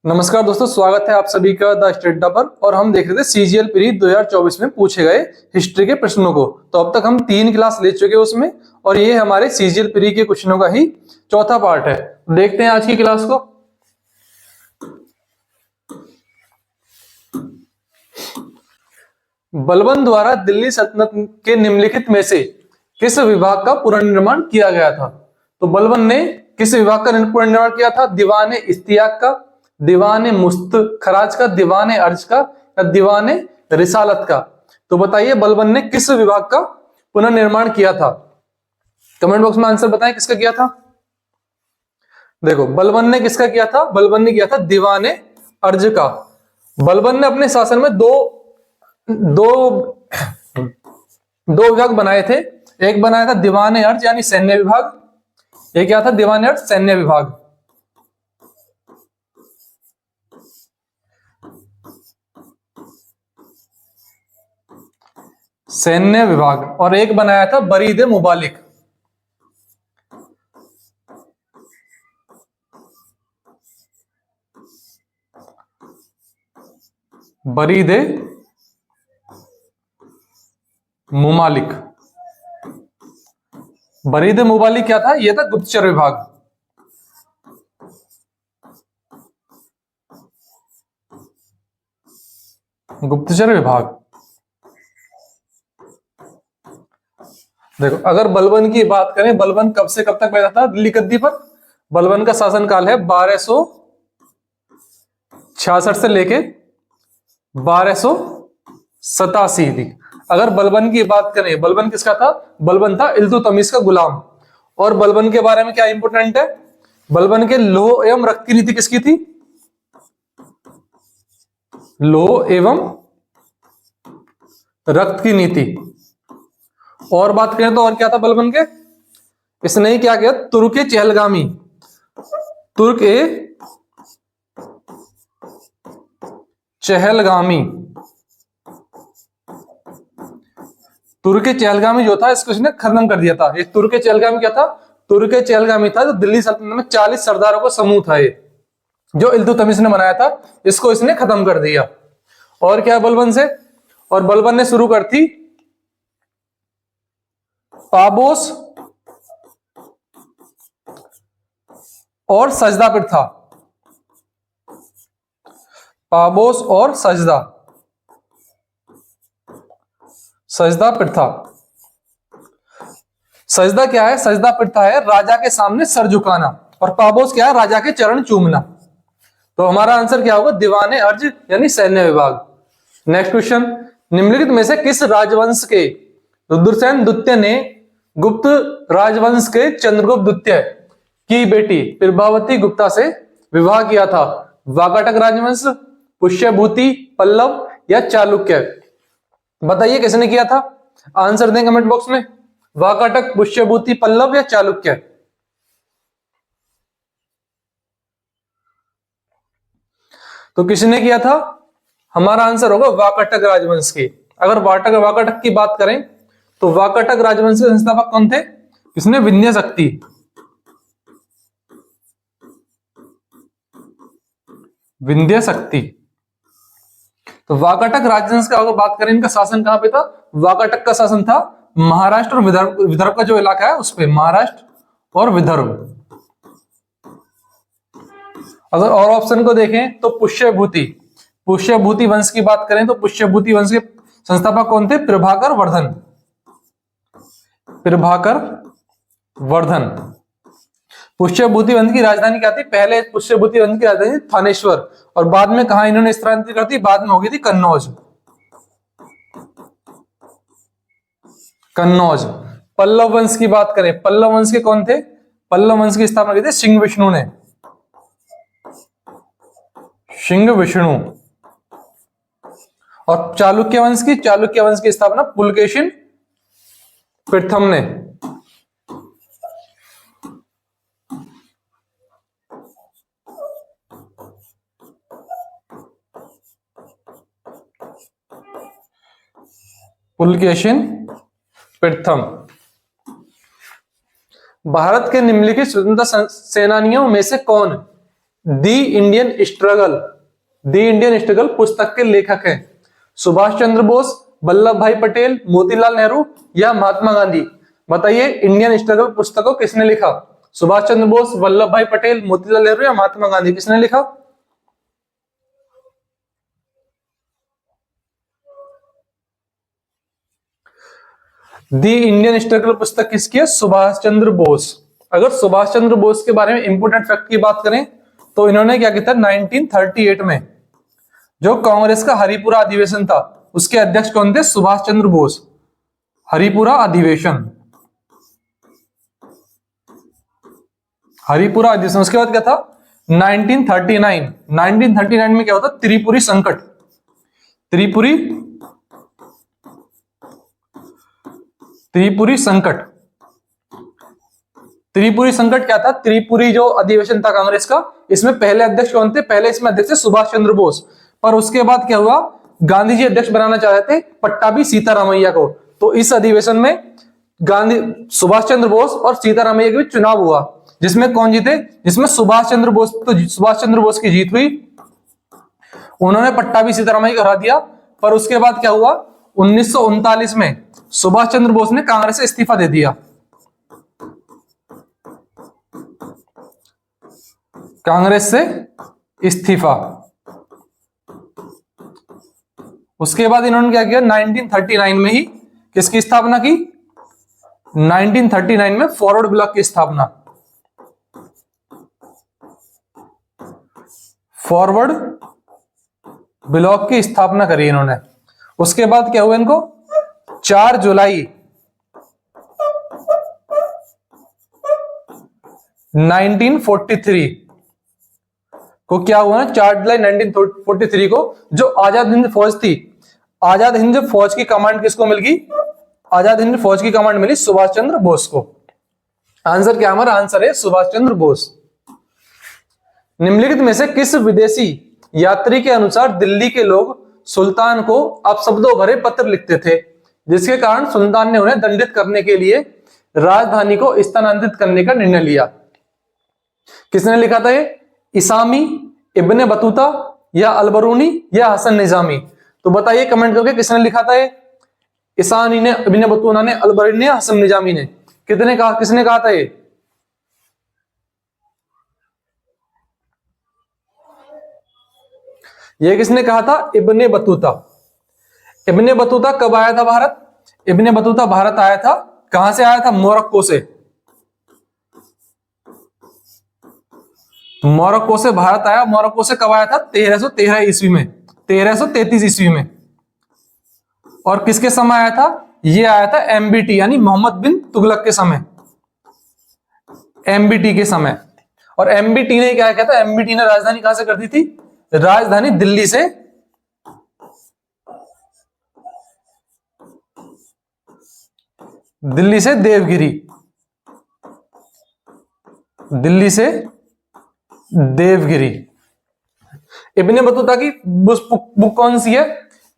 नमस्कार दोस्तों, स्वागत है आप सभी का द स्टेट पर। और हम देख रहे थे सीजीएल प्री 2024 में पूछे गए हिस्ट्री के प्रश्नों को। तो अब तक हम 3 क्लास ले चुके हैं उसमें, और ये हमारे सीजीएल प्री के क्वेश्चनों का ही चौथा पार्ट है। देखते हैं आज की क्लास को। बलबन द्वारा दिल्ली सल्तनत के निम्नलिखित में से किस विभाग का पुनर्निर्माण किया गया था? तो बलबन ने किस विभाग का पुनर्निर्माण किया था? दीवाने इस्तियाक का, दीवाने मुस्तखराज का, दीवाने अर्ज का या दीवाने रिसालत का? तो बताइए बलबन ने किस विभाग का पुनर्निर्माण किया था? कमेंट बॉक्स में आंसर बताएं किसका किया था। देखो, बलबन ने किसका किया था? बलबन ने किया था दीवाने अर्ज का। बलबन ने अपने शासन में दो विभाग बनाए थे। एक बनाया था दीवाने अर्ज यानी सैन्य विभाग, एक क्या था? दीवाने अर्ज सैन्य विभाग। सैन्य विभाग। और एक बनाया था बरीद मुबालिक। बरीद मुमालिक। बरीद मुबालिक क्या था? यह था गुप्तचर विभाग। गुप्तचर विभाग। देखो, अगर बलबन की बात करें, बलबन कब से कब तक बैठा था दिल्ली गद्दी पर? बलबन का शासनकाल है 1266 से लेके 1287 तक। अगर बलबन की बात करें, बलबन किसका था? बलबन था इल्तुतमिश का गुलाम। और बलबन के बारे में क्या इंपोर्टेंट है? बलबन के लौह एवं रक्त की नीति किसकी थी? लौह एवं रक्त की नीति। और बात करें तो और क्या था बलबन के? इसने ही क्या किया? तुर्क चहलगामी, तुर्क चहलगामी, तुर्क चहलगामी जो था इसको इसने खत्म कर दिया था। ये तुर्क चहलगामी क्या था? तुर्क चहलगामी था जो दिल्ली सल्तनत में 40 सरदारों का समूह था, ये जो इल्तुतमिश ने बनाया था, इसको इसने खत्म कर दिया। और क्या बलबन से? और बलबन ने शुरू कर थी पाबोस और सजदा प्रथा। पाबोस और सजदा प्रथा। सजदा क्या है? सजदा प्रथा है राजा के सामने सर झुकाना, और पाबोस क्या है? राजा के चरण चूमना। तो हमारा आंसर क्या होगा? दीवाने अर्ज यानी सैन्य विभाग। नेक्स्ट क्वेश्चन, निम्नलिखित में से किस राजवंश के रुद्रसेन द्वितीय ने गुप्त राजवंश के चंद्रगुप्त द्वितीय की बेटी प्रभावती गुप्ता से विवाह किया था? वाकाटक राजवंश, पुष्यभूति, पल्लव या चालुक्य? बताइए किसने किया था? आंसर दें कमेंट बॉक्स में। वाकाटक, पुष्यभूति, पल्लव या चालुक्य? तो किसने किया था? हमारा आंसर होगा वाकाटक राजवंश की। अगर वाकाटक की बात करें तो वाकाटक राजवंश के संस्थापक कौन थे? किसने? विंध्य शक्ति। विंध्य शक्ति। तो वाकाटक राजवंश का अगर बात करें, इनका शासन कहां पे था? वाकाटक का शासन था महाराष्ट्र और विदर्भ का जो इलाका है उस पे, महाराष्ट्र और विदर्भ। अगर और ऑप्शन को देखें तो पुष्यभूति वंश की बात करें तो पुष्यभूति वंश के संस्थापक कौन थे? प्रभाकर वर्धन। पुष्यभूति वंश की राजधानी क्या थी? पहले पुष्यभूति वंश की राजधानी थानेश्वर, और बाद में कहा इन्होंने स्थानांतरित कर दी? बाद में हो गई थी कन्नौज। पल्लव वंश की बात करें, पल्लव वंश के कौन थे? पल्लव वंश की स्थापना की थी सिंह विष्णु ने। और चालुक्य वंश की स्थापना पुलकेशिन प्रथम ने। पुलकेशिन प्रथम। भारत के निम्नलिखित स्वतंत्रता सेनानियों में से कौन दी इंडियन स्ट्रगल, दी इंडियन स्ट्रगल पुस्तक के लेखक हैं सुभाष चंद्र बोस, वल्लभ भाई पटेल, मोतीलाल नेहरू या महात्मा गांधी? बताइए, इंडियन स्ट्रगल पुस्तक को किसने लिखा? सुभाष चंद्र बोस, वल्लभ भाई पटेल, मोतीलाल नेहरू या महात्मा गांधी? किसने लिखा? दी इंडियन स्ट्रगल पुस्तक किसकी है? सुभाष चंद्र बोस। अगर सुभाष चंद्र बोस के बारे में इंपोर्टेंट फैक्ट की बात करें तो इन्होंने क्या किया था 1938 में, जो कांग्रेस का हरिपुरा अधिवेशन था उसके अध्यक्ष कौन थे? सुभाष चंद्र बोस। हरिपुरा अधिवेशन, हरिपुरा अधिवेशन। उसके बाद क्या था 1939, 1939 में क्या होता? त्रिपुरी संकट, त्रिपुरी संकट। त्रिपुरी संकट क्या था? त्रिपुरी जो अधिवेशन था कांग्रेस का, इसमें पहले अध्यक्ष कौन थे? पहले इसमें अध्यक्ष थे सुभाष चंद्र बोस, पर उसके बाद क्या हुआ? गांधी जी अध्यक्ष बनाना चाह रहे थे पट्टाभी सीतारामैया को, तो इस अधिवेशन में सुभाष चंद्र बोस और सीतारामैया के बीच चुनाव हुआ, जिसमें कौन जीते? जिसमें सुभाष चंद्र बोस की जीत हुई। उन्होंने पट्टाभी सीतारामैया को हरा दिया। पर उसके बाद क्या हुआ? 1939 में सुभाष चंद्र बोस ने कांग्रेस से इस्तीफा दे दिया। कांग्रेस से इस्तीफा। उसके बाद इन्होंने क्या किया? 1939 में ही किसकी स्थापना की? 1939 में फॉरवर्ड ब्लॉक की स्थापना, फॉरवर्ड ब्लॉक की स्थापना करी इन्होंने। उसके बाद क्या हुआ? इनको 4 जुलाई 1943 को क्या हुआ ना, 4 जुलाई 1943 को जो आजाद हिंद फौज थी, आजाद हिंद फौज की कमांड किसको मिल गई? आजाद हिंद फौज की कमांड मिली सुभाष चंद्र बोस को। आंसर क्या? हमारा आंसर है सुभाष चंद्र बोस। निम्नलिखित में से किस विदेशी यात्री के अनुसार दिल्ली के लोग सुल्तान को अपशब्दों भरे पत्र लिखते थे, जिसके कारण सुल्तान ने उन्हें दंडित करने के लिए राजधानी को स्थानांतरित करने का निर्णय लिया? किसने लिखा था ये? इसामी, इब्ने बतूता या अलबरूनी या हसन निजामी? तो बताइए कमेंट करके किसने लिखा था ये? इसानी ने, इब्ने बतूता ने, अलबरूनी ने, हसन निजामी ने? किसने कहा था ये? ये किसने कहा था? Ibn Battuta. इब्ने बतूता कब आया था भारत? इब्ने बतूता भारत आया था, कहां से आया था? मोरक्को से। मोरक्को से भारत आया। मोरक्को से कब आया था? 1313 ईस्वी में, 1333 ईस्वी में। और किसके समय आया था? ये आया था एमबीटी यानी मोहम्मद बिन तुगलक के समय, एमबीटी के समय। और एमबीटी ने क्या किया था? एमबीटी ने राजधानी कहां से कर दी थी? राजधानी दिल्ली से, दिल्ली से देवगिरी, दिल्ली से देवगिरी। इब्ने बतूता की बुक कौन सी है?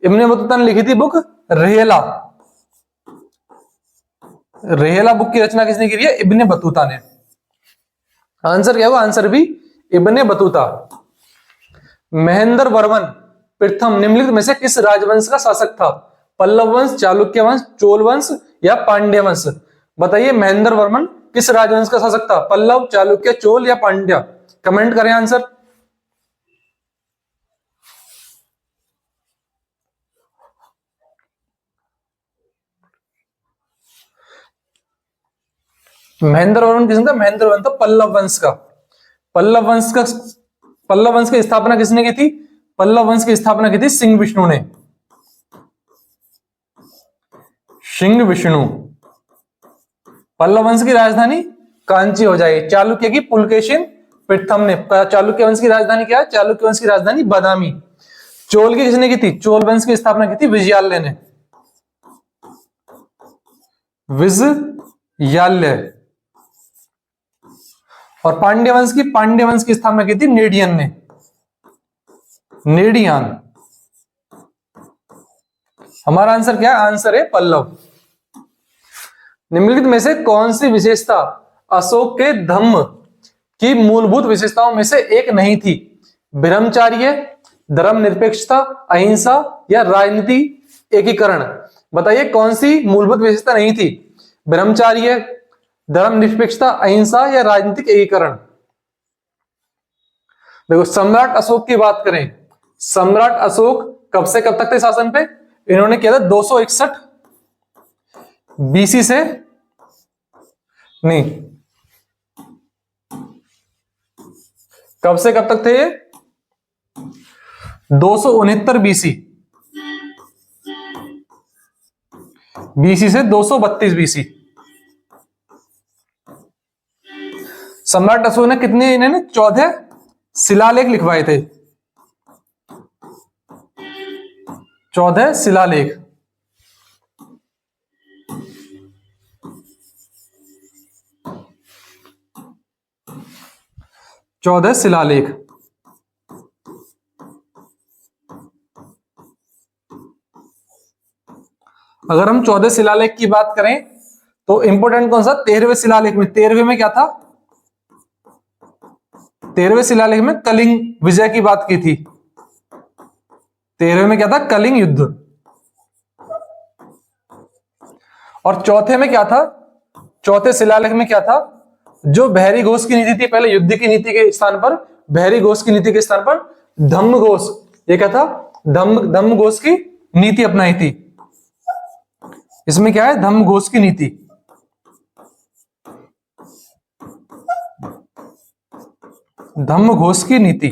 इब्ने बतूता ने लिखी थी बुक रेहला। रेहला बुक की रचना किसने की है? इब्ने बतूता ने। आंसर क्या होगा? आंसर भी इब्ने बतूता। महेंद्र वर्मन प्रथम निम्नलिखित में से किस राजवंश का शासक था? पल्लव वंश, चालुक्य वंश, चोल वंश या पांड्य वंश? बताइए महेंद्र वर्मन किस राजवंश का शासक था? पल्लव, चालुक्य, चोल या पांड्य? कमेंट करें आंसर। महेंद्र वर्मन किसका? महेंद्र वर्मन था पल्लव वंश का। पल्लव वंश की स्थापना किसने की थी? पल्लव वंश की स्थापना की थी सिंह विष्णु ने। सिंह विष्णु। पल्लव वंश की राजधानी कांची हो जाएगी। चालुक्य की पुलकेशिन प्रथम ने। चालुक्य वंश की राजधानी क्या है? चालुक्य वंश की राजधानी बादामी। चोल की किसने की थी? चोल वंश की स्थापना की थी विजयालय ने, विजयालय। और पांड्य वंश की स्थापना की थी नेडियन ने, नेडियान। हमारा आंसर क्या है? आंसर है पल्लव। निम्नलिखित में से कौन सी विशेषता अशोक के धम्म की मूलभूत विशेषताओं में से एक नहीं थी? ब्रह्मचार्य, धर्मनिरपेक्षता, अहिंसा या राजनीति एकीकरण? बताइए कौन सी मूलभूत विशेषता नहीं थी? ब्रह्मचार्य, धर्मनिरपेक्षता, अहिंसा या राजनीतिक एकीकरण? देखो, सम्राट अशोक की बात करें, सम्राट अशोक कब से कब तक थे शासन पे? इन्होंने किया था 261 बीसी से, नहीं, कब से कब तक थे ये? 269 बीसी, बीसी से 232 बीसी। सम्राट अशोक ने कितने, इन्होंने 14 शिलालेख लिखवाए थे, 14 शिलालेख। अगर हम 14 शिलालेख की बात करें तो इंपोर्टेंट कौन सा? 13वें शिलालेख में, 13वें में क्या था? 13वें शिलालेख में कलिंग विजय की बात की थी। 13वें में क्या था? कलिंग युद्ध। और चौथे में क्या था? चौथे शिलालेख में क्या था? जो बहरी घोष की नीति थी, पहले युद्ध की नीति के स्थान पर बहरी घोष की नीति के स्थान पर धम्म घोष, ये क्या था? धम्म घोष की नीति अपनाई थी। इसमें क्या है? धम्म घोष की नीति। धम्म घोष की नीति।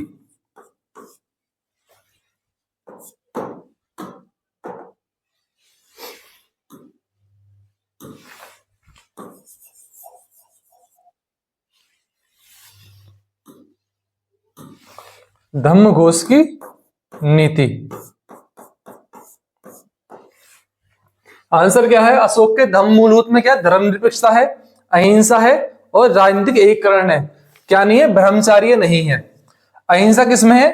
धम्म घोष की नीति। आंसर क्या है? अशोक के धम्म मूलभूत में क्या? धर्मनिरपेक्षता है, अहिंसा है और राजनीतिक एकीकरण है। क्या नहीं है? ब्रह्मचार्य नहीं है। अहिंसा किसमें है?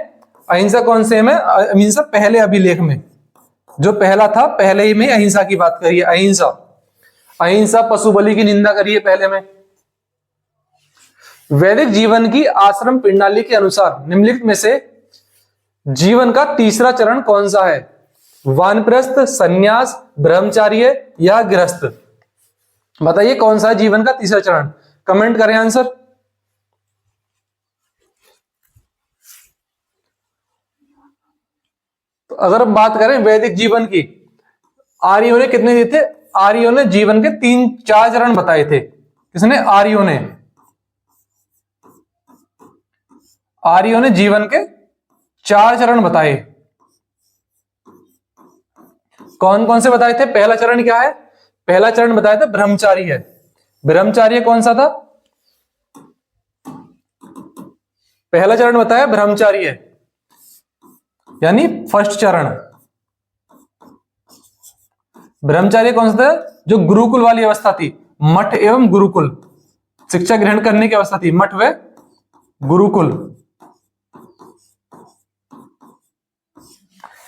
अहिंसा कौन से में? अहिंसा पहले अभिलेख में, जो पहला था पहले ही में अहिंसा की बात करिए। अहिंसा, अहिंसा, पशु बलि की निंदा करिए पहले में। वैदिक जीवन की आश्रम प्रणाली के अनुसार निम्नलिखित में से जीवन का तीसरा चरण कौन सा है? वानप्रस्थ, सन्यास, ब्रह्मचार्य या गृहस्थ? बताइए कौन सा है जीवन का तीसरा चरण? कमेंट करें आंसर। तो अगर हम बात करें वैदिक जीवन की, आर्यों ने कितने दिए थे? आर्यों ने जीवन के 3-4 चरण बताए थे। किसने? आर्यों ने। आर्यों ने जीवन के 4 चरण बताए। कौन कौन से बताए थे? पहला चरण क्या है? पहला चरण बताया था ब्रह्मचारी है। ब्रह्मचार्य कौन सा था? पहला चरण बताया ब्रह्मचार्य, यानी फर्स्ट चरण। ब्रह्मचार्य कौन सा था? जो गुरुकुल वाली अवस्था थी, मठ एवं गुरुकुल, शिक्षा ग्रहण करने की अवस्था थी, मठ व गुरुकुल।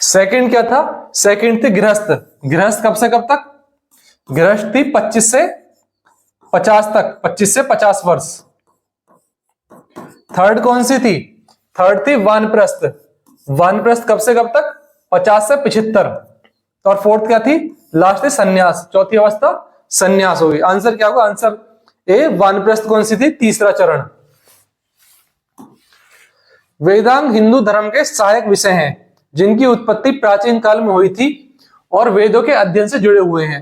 सेकंड क्या था? सेकंड थी गृहस्थ। गृहस्थ कब से कब तक? गृहस्थ थी 25 से 50 तक, 25 से 50 वर्ष। थर्ड कौन सी थी? थर्ड थी वानप्रस्थ। वानप्रस्थ कब से कब तक? 50 से 75। और फोर्थ क्या थी? लास्ट थी सन्यास। चौथी अवस्था सन्यास होगी। आंसर क्या होगा? आंसर ए, वानप्रस्थ कौन सी थी? तीसरा चरण। वेदांग हिंदू धर्म के सहायक विषय हैं जिनकी उत्पत्ति प्राचीन काल में हुई थी और वेदों के अध्ययन से जुड़े हुए हैं।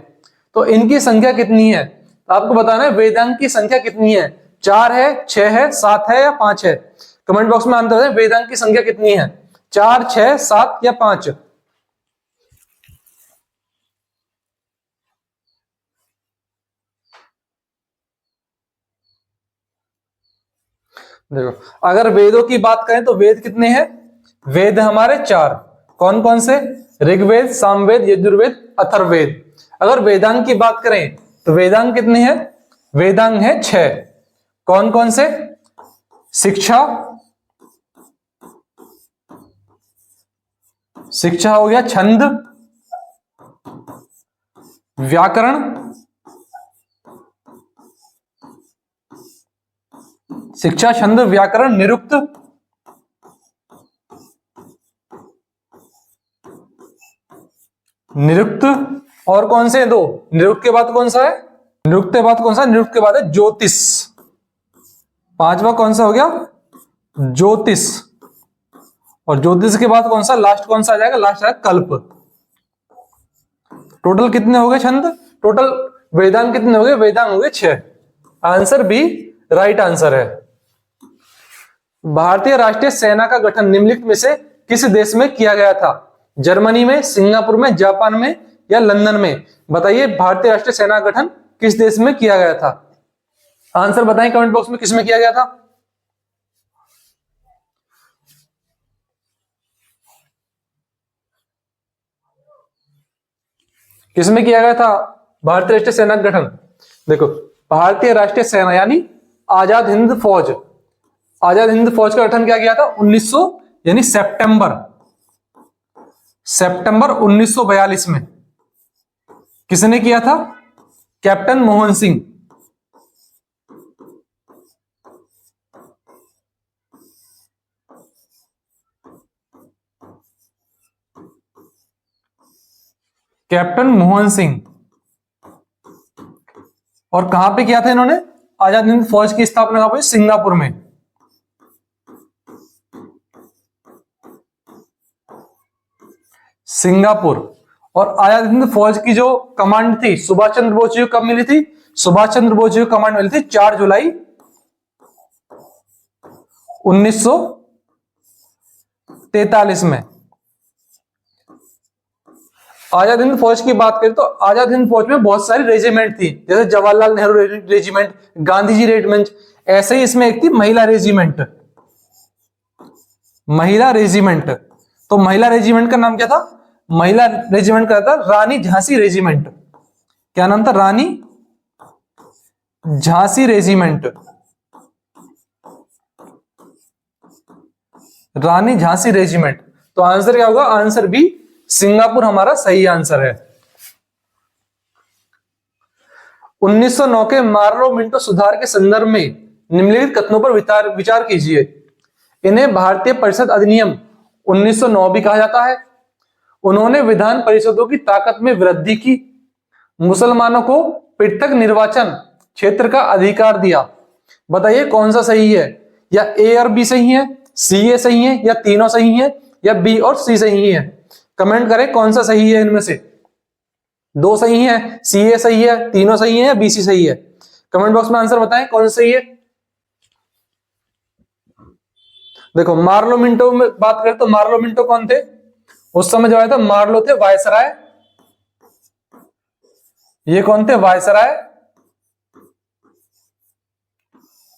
तो इनकी संख्या कितनी है? तो आपको बताना है वेदांग की संख्या कितनी है। 4 है, 6 है, 7 है या 5 है? कमेंट बॉक्स में आंसर दें, वेदांग की संख्या कितनी है? 4, 6, 7 या 5? देखो, अगर वेदों की बात करें तो वेद कितने हैं? वेद हमारे 4। कौन कौन से? ऋग्वेद, सामवेद, यजुर्वेद, अथर्ववेद। अगर वेदांग की बात करें तो वेदांग कितने हैं? वेदांग है 6। कौन कौन से? शिक्षा, शिक्षा हो गया, छंद, व्याकरण, शिक्षा, छंद, व्याकरण, निरुक्त, निरुक्त और कौन से दो? निरुक्त के बाद कौन सा है? निरुक्त के बाद कौन सा? निरुक्त के बाद है ज्योतिष। पांचवा कौन सा हो गया? ज्योतिष। और ज्योतिष के बाद कौन सा? लास्ट कौन सा आ जाएगा? लास्ट आएगा कल्प। टोटल कितने हो गए छंद? टोटल वेदांग कितने हो गए? वेदांग हो गए 6। आंसर बी राइट आंसर है। भारतीय राष्ट्रीय सेना का गठन निम्नलिखित में से किस देश में किया गया था? जर्मनी में, सिंगापुर में, जापान में या लंदन में? बताइए भारतीय राष्ट्रीय सेना का गठन किस देश में किया गया था? आंसर बताएं कमेंट बॉक्स में, किस में किया गया था? किस में किया गया था भारतीय राष्ट्रीय सेना का गठन? देखो, भारतीय राष्ट्रीय सेना यानी आजाद हिंद फौज, आजाद हिंद फौज का गठन क्या किया था? 1900 यानी सितंबर 1942 में। किसने किया था? कैप्टन मोहन सिंह। कैप्टन मोहन सिंह। और कहां पे किया था इन्होंने? आजाद हिंद फौज की स्थापना कहां पे? सिंगापुर में। सिंगापुर। और आजाद हिंद फौज की जो कमांड थी सुभाष चंद्र बोस जी को कब मिली थी? सुभाष चंद्र बोस जी को कमांड मिली थी 4 जुलाई 1943 में। आजाद हिंद फौज की बात करें तो आजाद हिंद फौज में बहुत सारी रेजिमेंट थी, जैसे जवाहरलाल नेहरू रेजिमेंट, गांधी जी रेजिमेंट। ऐसे ही इसमें एक थी महिला रेजिमेंट। महिला रेजिमेंट, तो महिला रेजिमेंट का नाम क्या था? महिला रेजिमेंट का था रानी झांसी रेजिमेंट। क्या नाम था? रानी झांसी रेजिमेंट। रानी झांसी रेजिमेंट। तो आंसर क्या होगा? आंसर बी सिंगापुर हमारा सही आंसर है। 1909 के मार्लो मिंटो सुधार के संदर्भ में निम्नलिखित कथनों पर विचार कीजिए। इन्हें भारतीय परिषद अधिनियम 1909 भी कहा जाता है। उन्होंने विधान परिषदों की ताकत में वृद्धि की, मुसलमानों को पृथक निर्वाचन क्षेत्र का अधिकार दिया। बताइए कौन सा सही है? या ए और बी सही है, सी ए सही है, या तीनों सही है, या बी और सी सही है? कमेंट करें कौन सा सही है इनमें से। 2 सही है, सी ए सही है, तीनों सही है, या बी सी सही है? कमेंट बॉक्स में आंसर बताएं कौन सा सही है। देखो, मार्लो मिंटो में बात करें तो मार्लो मिंटो कौन थे उस समय? जो आया था मार्लो थे वायसराय। ये कौन थे? वायसराय।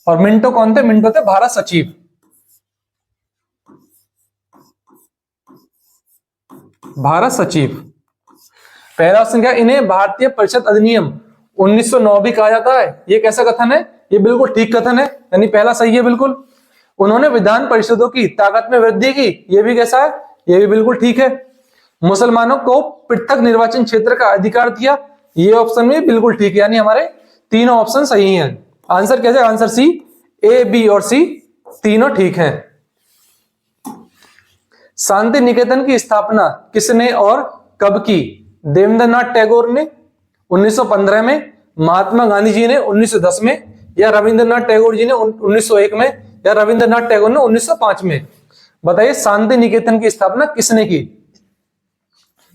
और मिंटो कौन थे? मिंटो थे भारत सचिव। भारत सचिव। पहला ऑप्शन क्या? इन्हें भारतीय परिषद अधिनियम 1909 भी कहा जाता है। ये कैसा कथन है? ये बिल्कुल ठीक कथन है, यानी पहला सही है बिल्कुल। उन्होंने विधान परिषदों की ताकत में वृद्धि की, ये भी कैसा है? ये भी बिल्कुल ठीक है। मुसलमानों को पृथक निर्वाचन क्षेत्र का अधिकार दिया, ये ऑप्शन भी बिल्कुल ठीक है, यानी हमारे तीनों ऑप्शन सही हैं। आंसर कैसे? आंसर सी, ए, बी और सी तीनों ठीक हैं। शांति निकेतन की स्थापना किसने और कब की? देवेंद्रनाथ टैगोर ने 1915 में, महात्मा गांधी जी ने 1910 में, या रविंद्रनाथ टैगोर जी ने 1901 में, या रविंद्रनाथ टैगोर ने 1905 में? बताइए शांति निकेतन की स्थापना किसने की?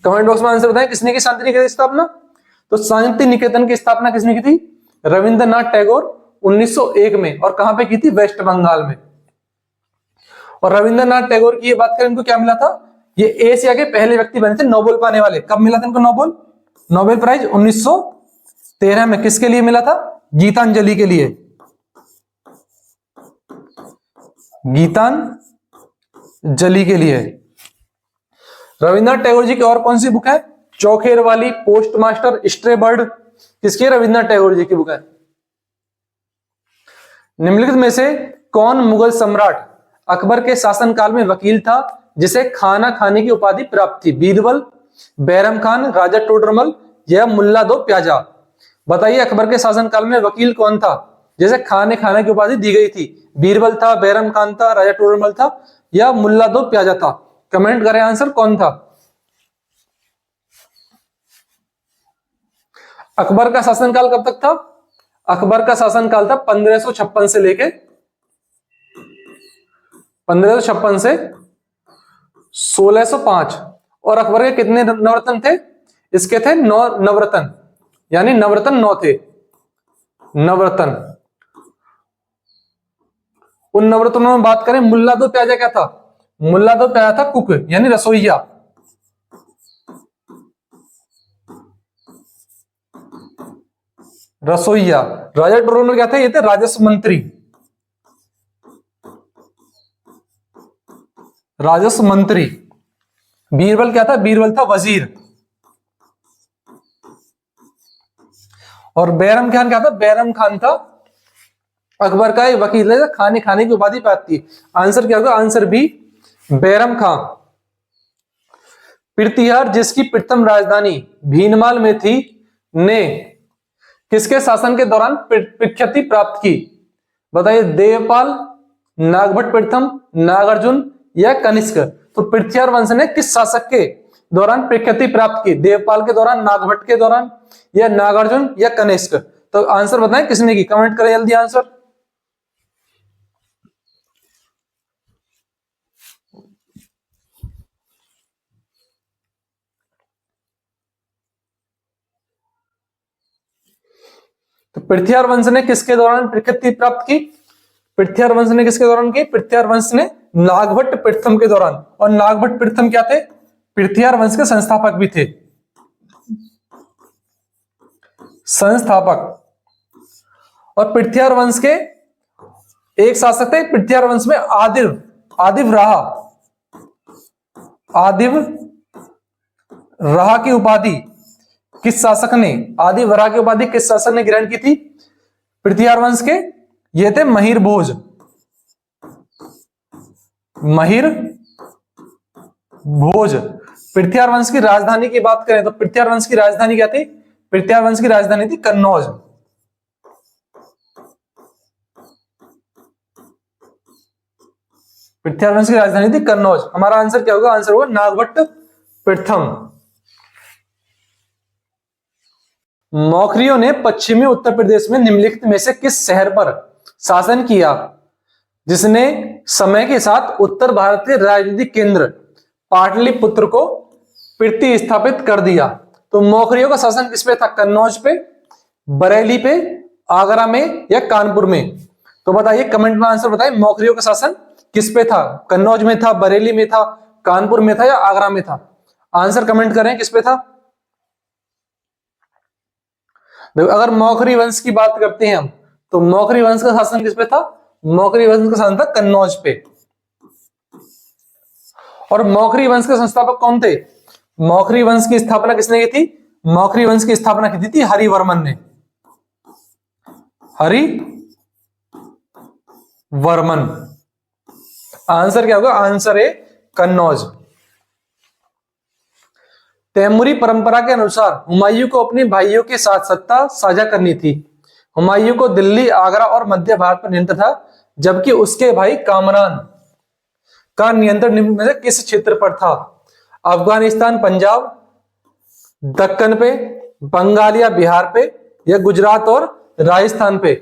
कमेंट बॉक्स में आंसर बताएं किसने की शांति निकेतन की स्थापना। तो शांति निकेतन की स्थापना किसने की थी? रविंद्रनाथ टैगोर 1901 में। और कहां पे की थी? वेस्ट बंगाल में। और रविंद्रनाथ टैगोर की ये बात करें, इनको क्या मिला था? ये एशिया के पहले व्यक्ति बने थे नोबेल पाने वाले। कब मिला था इनको नोबेल प्राइज? 1913 में। किसके लिए मिला था? गीतांजलि के लिए। गीतांजलि के लिए। रविंद्रनाथ टैगोर जी की और कौन सी बुक है? चौखेर वाली, पोस्टमास्टर, स्ट्रे बर्ड, किसकी? रविंद्रनाथ टैगोर जी की बुक है। निम्नलिखित में से कौन मुगल सम्राट अकबर के शासनकाल में वकील था जिसे खाना खाने की उपाधि प्राप्त थी? बीरबल, बैरम खान, राजा टोडरमल, या मुल्ला दो प्याजा? बताइए अकबर के शासनकाल में वकील कौन था जिसे खाने की उपाधि दी गई थी? बीरबल था, बैरम खान था, राजा टोडरमल था या मुल्ला दो प्याजा था? कमेंट करें आंसर कौन था। अकबर का शासनकाल कब तक था? अकबर का शासनकाल था 1556 से लेके 1556 से 1605। और अकबर के कितने नवरत्न थे? इसके थे 9 नवरत्न, यानी नवरत्न 9 थे। नवरत्न, उन नवरत्नों में बात करें, मुल्ला दो प्याजा क्या था? मुल्ला दो प्याजा था कुक, यानी रसोइया। रसोइया। राजा टोडरमल क्या थे? ये थे राजस्व मंत्री। राजस्व मंत्री। बीरबल क्या था? बीरबल था वजीर। और बैरम खान क्या था? बैरम खान था अकबर का एक वकील है, खाने खाने की उपाधि पाती है। आंसर क्या होगा? Answer B, Bairam Khan. पृथ्वीहार, जिसकी प्रथम राजधानी भीनमाल में थी, ने किसके शासन के दौरान प्रख्याति प्राप्त की? बताइए, देवपाल, नागभट्ट प्रथम, नागार्जुन या कनिष्क? तो पृथ्वीहार वंश ने किस शासक के दौरान प्रख्याति प्राप्त की? देवपाल के दौरान, नागभट्ट के दौरान या नागार्जुन या कनिष्क? तो आंसर बताएं किसने की? कमेंट करें जल्दी आंसर। तो पृथ्वीहार वंश ने किसके दौरान प्रख्याति प्राप्त की? पृथ्वीहार वंश ने किसके दौरान की? पृथ्वीहार वंश ने नागभट्ट प्रथम के दौरान। और नागभट्ट प्रथम क्या थे? पृथ्वीहार वंश के संस्थापक भी थे। संस्थापक। और पृथ्वीहार वंश के एक शासक थे पृथ्वीहार वंश में, आदिव आदिव राहा। आदिव राहा की उपाधि किस शासक ने? आदिव राहा की उपाधि किस शासक ने ग्रहण की थी पृथ्वीहार वंश के? ये थे महिर भोज। महिर भोज। पृथ्वीहार वंश की राजधानी की बात करें तो पृथ्वीहार वंश की राजधानी क्या थी? पृथ्वीहार वंश की राजधानी थी कन्नौज। पृथ्वीहार वंश की राजधानी थी कन्नौज। हमारा आंसर क्या होगा? आंसर होगा नागभट्ट प्रथम। मौखरियों ने पश्चिमी उत्तर प्रदेश में निम्नलिखित में से किस शहर पर शासन किया, जिसने समय के साथ उत्तर भारत के राजनीतिक केंद्र पाटलिपुत्र को प्रतिस्थापित कर दिया? तो मौखरियों का शासन किस पे था? कन्नौज पे, बरेली पे, आगरा में या कानपुर में? तो बताइए, कमेंट में आंसर बताइए, मौखरियों का शासन किस पे था? कन्नौज में था, बरेली में था, कानपुर में था या आगरा में था? आंसर कमेंट करें किस पे था। देखो, अगर मौखरी वंश की बात करते हैं हम, तो मौखरी वंश का शासन किस पे था? मौखरी वंश का शासन था कन्नौज पे। और मौखरी वंश के संस्थापक कौन थे? मौखरी वंश की स्थापना किसने की थी? मौखरी वंश की स्थापना की थी हरिवर्मन ने। हरिवर्मन। आंसर क्या होगा? आंसर है कन्नौज। तैमूरी परंपरा के अनुसार हुमायूं को अपने भाइयों के साथ सत्ता साझा करनी थी। हुमायूं को दिल्ली, आगरा और मध्य भारत पर नियंत्रण था, जबकि उसके भाई कामरान का नियंत्रण निम्न में से किस क्षेत्र पर था? अफगानिस्तान, पंजाब, दक्कन पे, बंगाल या बिहार पे या गुजरात और राजस्थान पे?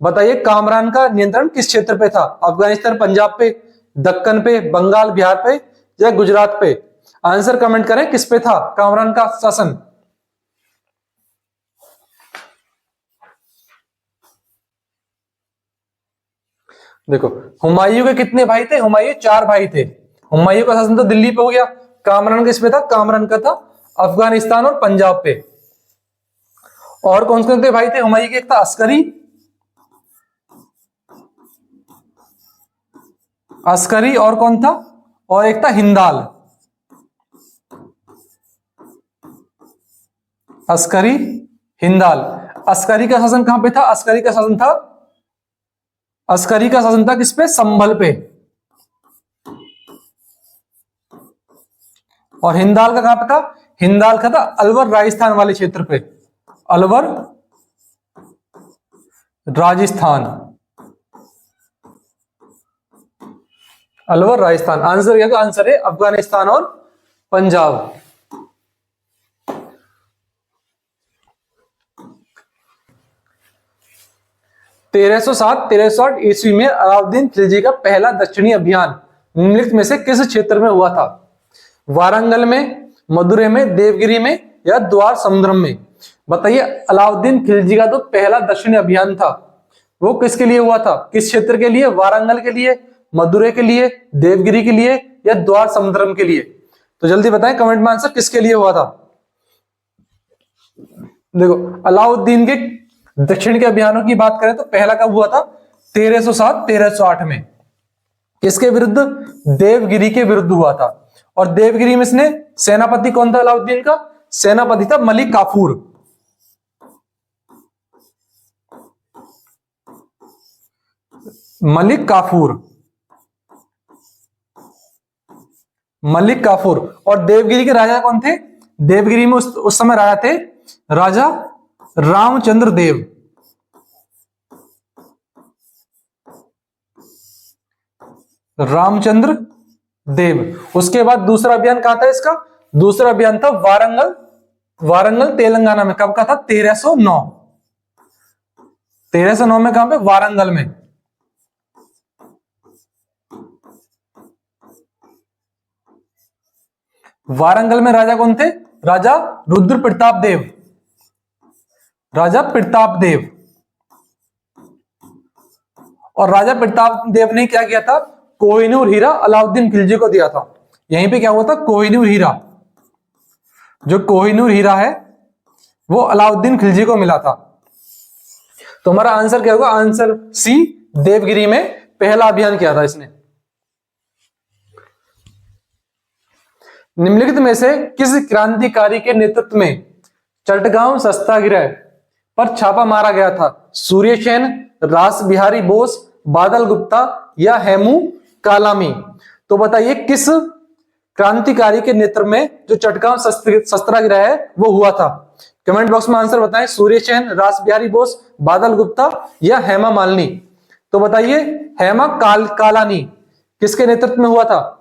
बताइए, कामरान का नियंत्रण किस क्षेत्र पे था? अफगानिस्तान, पंजाब पे, दक्कन पे, बंगाल, बिहार पे या गुजरात पे? आंसर कमेंट करें, किस पे था कामरान का शासन? देखो, हुमायूं के कितने भाई थे? हुमायूं 4 भाई थे। हुमायूं का शासन तो दिल्ली पे हो गया। कामरान किस पे था? कामरान का था अफगानिस्तान और पंजाब पे। और कौन कौन से भाई थे हुमायूं के? एक था अस्करी, अस्करी और कौन था? और एक था हिंदाल। अस्करी, हिंदाल। अस्करी का शासन कहां पे था? अस्करी का शासन था, अस्करी का शासन था किस पे? संभल पे। और हिंदाल का कहां पे था? हिंदाल का था अलवर, राजस्थान वाले क्षेत्र पे। अलवर, राजस्थान। अलवर राजस्थान। आंसर क्या? आंसर है अफगानिस्तान और पंजाब। 1307-1308 ईस्वी में अलाउद्दीन खिलजी का पहला दक्षिणी अभियान निम्नलिखित में से किस क्षेत्र में हुआ था? वारंगल में, मदुरै में, देवगिरी में या द्वार समुद्रम में? बताइए, अलाउद्दीन खिलजी का तो पहला दक्षिणी अभियान था, वो किसके लिए हुआ था? किस क्षेत्र के लिए? वारंगल के लिए, मदुरै के लिए, देवगिरी के लिए या द्वार समुद्रम के लिए? तो जल्दी बताएं कमेंट में आंसर, किसके लिए हुआ था? देखो, अलाउद्दीन के दक्षिण के अभियानों की बात करें तो पहला कब हुआ था? 1307-1308 में। किसके विरुद्ध? देवगिरी के विरुद्ध हुआ था। और देवगिरी में इसने सेनापति कौन था अलाउद्दीन का? सेनापति था मलिक काफूर। मलिक काफूर, मलिक काफूर। और देवगिरी के राजा कौन थे? देवगिरी में उस समय राजा थे राजा रामचंद्र देव। रामचंद्र देव। उसके बाद दूसरा अभियान कहा था इसका? दूसरा अभियान था वारंगल, वारंगल तेलंगाना में। कब का था? 1309। 1309 में। कहां पे? वारंगल में। वारंगल में राजा कौन थे? राजा रुद्र प्रताप देव। राजा प्रताप देव। और राजा प्रताप देव ने क्या किया था? कोहिनूर हीरा अलाउद्दीन खिलजी को दिया था। यहीं पे क्या हुआ था? कोहिनूर हीरा। जो कोहिनूर हीरा है वो अलाउद्दीन खिलजी को मिला था। तो हमारा आंसर क्या होगा? आंसर सी, देवगिरी में पहला अभियान किया था इसने। निम्नलिखित में से किस क्रांतिकारी के नेतृत्व में चटगांव सत्याग्रह पर छापा मारा गया था? सूर्यसेन, रास बिहारी बोस, बादल गुप्ता या हेमू कालामी? तो बताइए, किस क्रांतिकारी के नेतृत्व में जो चटगांव सत्याग्रह है वो हुआ था? कमेंट बॉक्स में आंसर बताएं। सूर्यसेन, रास बिहारी बोस, बादल गुप्ता या हेमा मालिनी? तो बताइए, हेमा कालानी किसके नेतृत्व में हुआ था?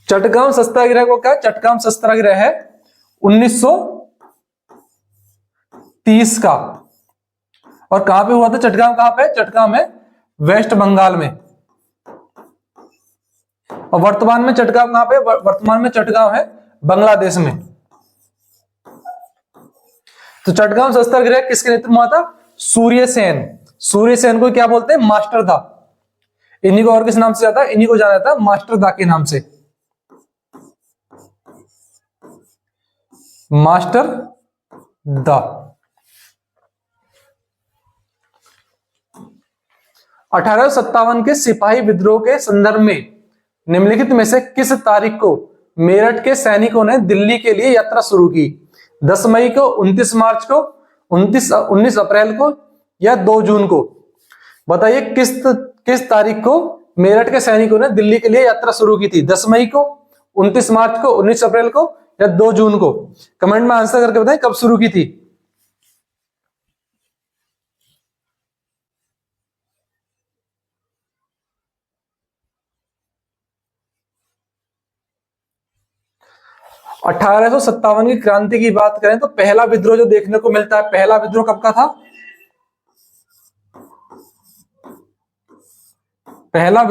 चटगांव सत्याग्रह को क्या? चटगांव सत्याग्रह है 1930 का। और कहां पे हुआ था चटगांव? कहां पे? चटगांव में वेस्ट बंगाल में। और वर्तमान में चटगांव कहां पे? वर्तमान में चटगांव है बांग्लादेश में। तो चटगांव सत्याग्रह किसके नेतृत्व में हुआ था? सूर्यसेन। सूर्यसेन को क्या बोलते हैं? मास्टर दा। इन्हीं को और किस नाम से जाता है? इन्हीं को जाना जाता है मास्टर दा के नाम से। मास्टर दा। 1857 के सिपाही विद्रोह के संदर्भ में निम्नलिखित में से किस तारीख को मेरठ के सैनिकों ने दिल्ली के लिए यात्रा शुरू की? 10 मई को, 29 मार्च को, 19 अप्रैल को या 2 जून को? बताइए, किस तारीख को मेरठ के सैनिकों ने दिल्ली के लिए यात्रा शुरू की थी? 10 मई को, 29 मार्च को, 19 अप्रैल को या 2 जून को? कमेंट में आंसर करके बताएं कब शुरू की थी। अठारह सौ सत्तावन की क्रांति की बात करें तो पहला विद्रोह जो देखने को मिलता है, पहला विद्रोह कब का था? पहला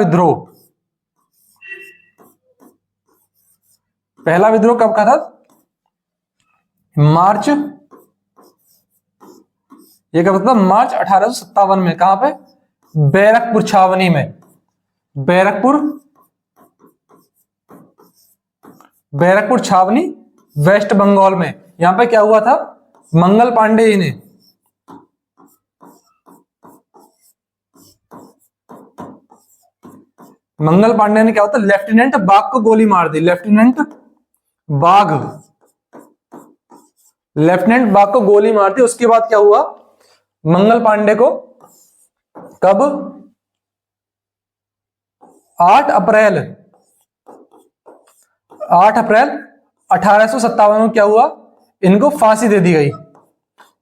विद्रोह कब का था? मार्च, ये कब था? मार्च 1857 में। कहां पे? बैरकपुर छावनी में। बैरकपुर छावनी वेस्ट बंगाल में। यहां पे क्या हुआ था? मंगल पांडे जी ने क्या होता? लेफ्टिनेंट बाग को गोली मार दी। लेफ्टिनेंट बाग को गोली मार दी। उसके बाद क्या हुआ? मंगल पांडे को कब? 8 अप्रैल 1857 में क्या हुआ? इनको फांसी दे दी गई।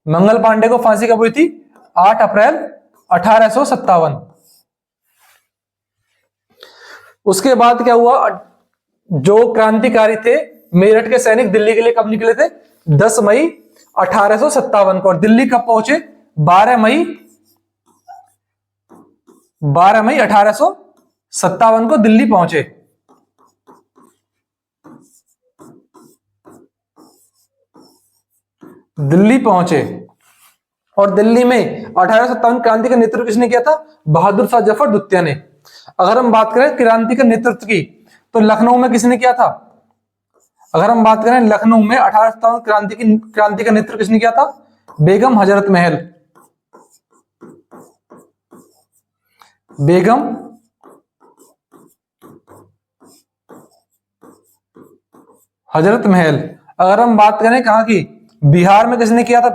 मंगल पांडे को फांसी कब हुई थी? 8 अप्रैल 1857। उसके बाद क्या हुआ, जो क्रांतिकारी थे मेरठ के सैनिक दिल्ली के लिए कब निकले थे, 10 मई 1857 को। और दिल्ली कब पहुंचे, 12 मई 1857 को दिल्ली पहुंचे। दिल्ली पहुंचे और दिल्ली में 1857 क्रांति का नेतृत्व किसने किया था, बहादुर शाह जफर द्वितीय ने। अगर हम बात करें क्रांति के नेतृत्व की, तो लखनऊ में किसने किया था, अगर हम बात करें लखनऊ में 1857 क्रांति का नेतृत्व किसने किया था, बेगम हजरत महल। बेगम हजरत महल। अगर हम बात करें कहां की, बिहार में किसने किया था,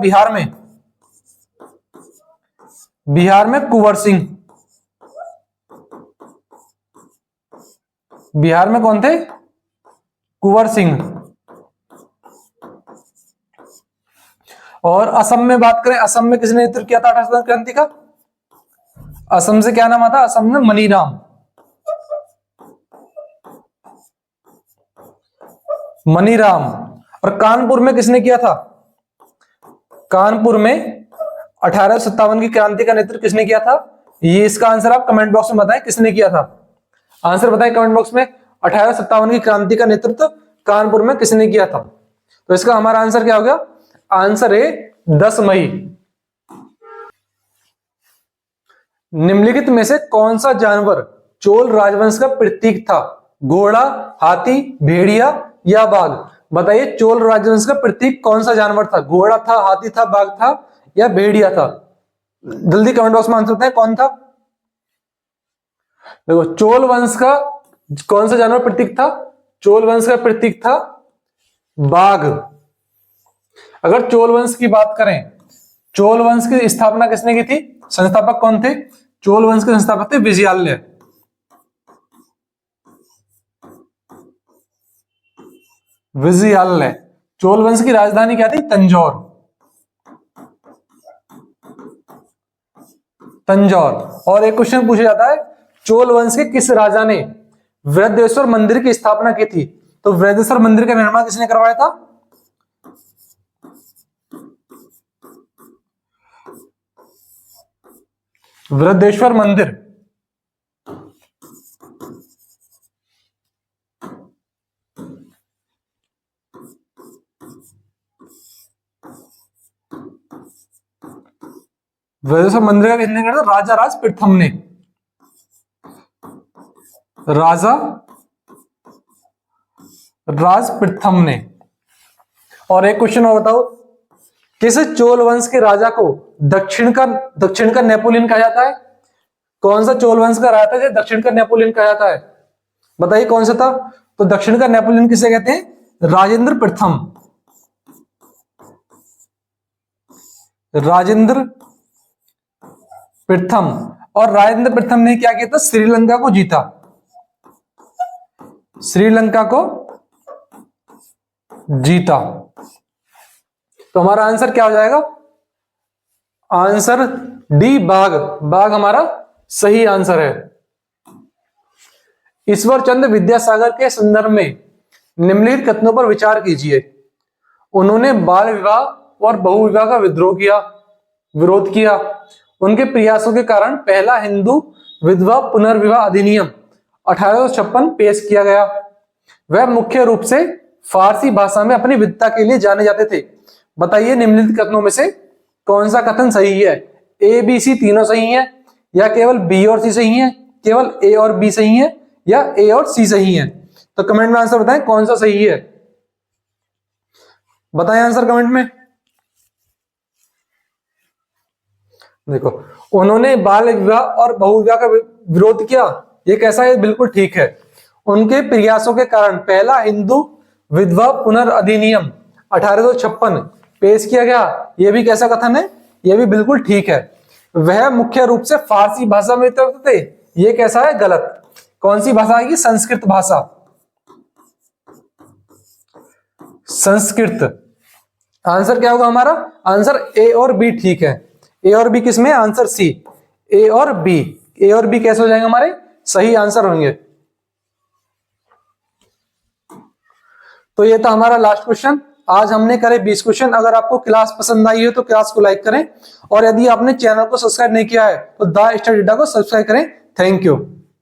बिहार में कुंवर सिंह। बिहार में कौन थे, कुंवर सिंह। और असम में बात करें, असम में किसने नेतृत्व किया था 1857 क्रांति का, असम से क्या नाम आता, असम में मनीराम। मनीराम। और कानपुर में किसने किया था, कानपुर में 1857 की क्रांति का नेतृत्व किसने किया था, ये इसका आंसर आप कमेंट बॉक्स में बताएं किसने किया था, आंसर बताएं कमेंट बॉक्स में। 1857 की क्रांति का नेतृत्व कानपुर में किसने किया था, तो इसका हमारा आंसर क्या हो गया, आंसर है 10 मई। निम्नलिखित में से कौन सा जानवर चोल राजवंश का प्रतीक था, घोड़ा, हाथी, भेड़िया या बाघ। बताइए चोल राजवंश का प्रतीक कौन सा जानवर था, घोड़ा था, हाथी था, बाघ था या भेड़िया था। जल्दी कमेंट बॉक्स में आंसर बताएं कौन था। देखो चोल वंश का कौन सा जानवर प्रतीक था, चोल वंश का प्रतीक था बाघ। अगर चोल वंश की बात करें, चोल वंश की स्थापना किसने की थी, संस्थापक कौन थे, चोल वंश के संस्थापक थे विजयालय। विजयालय। चोल वंश की राजधानी क्या थी, तंजौर। तंजौर। और एक क्वेश्चन पूछा जाता है, चोल वंश के किस राजा ने वृद्धेश्वर मंदिर की स्थापना की थी, तो वृद्धेश्वर मंदिर का निर्माण किसने करवाया था, वृद्धेश्वर मंदिर। वृद्धेश्वर मंदिर का किसने किया था, राजा राज प्रथम ने। राजा राज प्रथम ने। और एक क्वेश्चन और बताओ, किस चोल वंश के राजा को दक्षिण का नेपोलियन कहा जाता है, कौन सा चोल वंश का राजा था जिसे दक्षिण का नेपोलियन कहा जाता है, बताइए कौन सा था। तो दक्षिण का नेपोलियन किसे कहते हैं, राजेंद्र प्रथम। राजेंद्र प्रथम। और राजेंद्र प्रथम ने क्या किया था, श्रीलंका को जीता। श्रीलंका को जीता। तो हमारा आंसर क्या हो जाएगा, आंसर डी बाघ। बाघ हमारा सही आंसर है। ईश्वर चंद्र विद्यासागर के संदर्भ में निम्नलिखित कथनों पर विचार कीजिए। उन्होंने बाल विवाह और बहु विवाह का विरोध किया। उनके प्रयासों के कारण पहला हिंदू विधवा पुनर्विवाह अधिनियम 1856 पेश किया गया। वह मुख्य रूप से फारसी भाषा में अपनी विद्वता के लिए जाने जाते थे। बताइए निम्नलिखित कथनों में से कौन सा कथन सही है, ए बी सी तीनों सही है, या केवल बी और सी सही है, केवल ए और बी सही है, या ए और सी सही है। तो कमेंट में आंसर बताएं कौन सा सही है, बताएं आंसर कमेंट में। देखो उन्होंने बाल विवाह और बहु विवाह का विरोध किया, ये कैसा है, बिल्कुल ठीक है। उनके प्रयासों के कारण पहला हिंदू विधवा पुनर्अधिनियम 1856 पेश किया गया, यह भी कैसा कथन है, यह भी बिल्कुल ठीक है। वह मुख्य रूप से फारसी भाषा में करते थे, यह कैसा है, गलत। कौन सी भाषा आएगी, संस्कृत भाषा। संस्कृत। आंसर क्या होगा हमारा, आंसर ए और बी ठीक है। ए और बी किसमें, आंसर सी, ए और बी। ए और बी कैसे हो जाएंगे हमारे सही आंसर होंगे। तो ये था हमारा लास्ट क्वेश्चन। आज हमने करे 20 क्वेश्चन। अगर आपको क्लास पसंद आई हो तो क्लास को लाइक करें, और यदि आपने चैनल को सब्सक्राइब नहीं किया है तो द स्टडी अड्डा को सब्सक्राइब करें। Thank you.